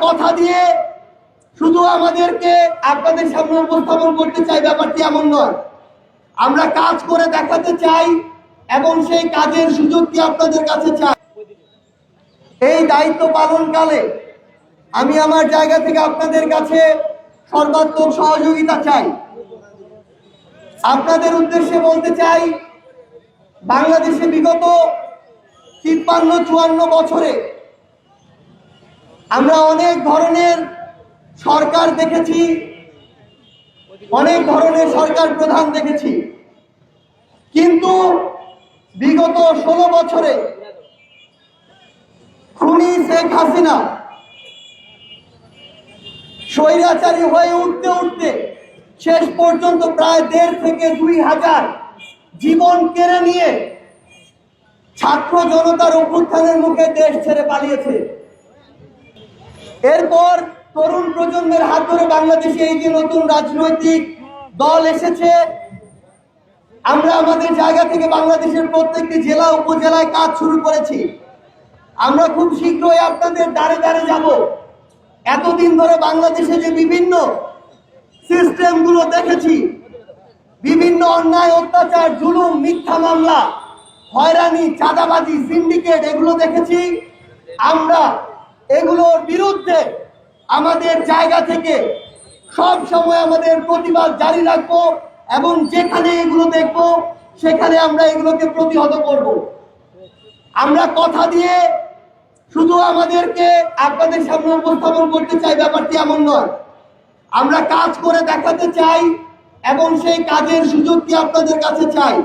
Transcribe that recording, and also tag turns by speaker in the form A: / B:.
A: কথা দিয়ে শুধু আমাদেরকে আপনাদের সামনে উপস্থাপন করতে চাই, ব্যাপারটি এমন নয়। আমরা কাজ করে দেখাতে চাই এবং সেই কাজের সুযোগটি আপনাদের কাছে চাই। এই দায়িত্ব পালনকালে আমি আমার জায়গা থেকে আপনাদের কাছে সর্বাত্মক সহযোগিতা চাই। আপনাদের উদ্দেশ্যে বলতে চাই, বাংলাদেশে বিগত 53-54 বছরে আমরা অনেক ধরনের সরকার দেখেছি, অনেক ধরনের সরকার প্রধান দেখেছি, কিন্তু বিগত 16 বছরে খুনি শেখ হাসিনা স্বৈরাচারী হয়ে উঠতে উঠতে শেষ পর্যন্ত প্রায় 1,500 থেকে 2,000 জীবন কেড়ে নিয়ে ছাত্র জনতার অভ্যুত্থানের মুখে দেশ ছেড়ে পালিয়েছে। এরপর তরুণ প্রজন্মের হাত ধরে বাংলাদেশে এই যে নতুন রাজনৈতিক দল এসেছে, আমরা আমাদের জায়গা থেকে বাংলাদেশের প্রত্যেকটি জেলা উপজেলায় কাজ শুরু করেছি। আমরা খুব শীঘ্রই আপনাদের দ্বারে দ্বারে যাব। এতদিন ধরে বাংলাদেশে যে বিভিন্ন সিস্টেমগুলো দেখেছি, বিভিন্ন অন্যায়, অত্যাচার, জুলুম, মিথ্যা মামলা, হয়রানি, চাঁদাবাজি, সিন্ডিকেট, এগুলো দেখেছি। আমরা এগুলোর বিরুদ্ধে আমাদের জায়গা থেকে সব সময় আমাদের প্রতিবাদ জারি রাখবো এবং যেখানে এগুলো দেখবো সেখানে আমরা এগুলোকে প্রতিহত করব। আমরা কথা দিয়ে শুধু আমাদেরকে আপনাদের সামনে উপস্থাপন করতে চাই, ব্যাপারটি এমন নয়। আমরা কাজ করে দেখাতে চাই এবং সেই কাজের সুযোগটি আপনাদের কাছে চাই।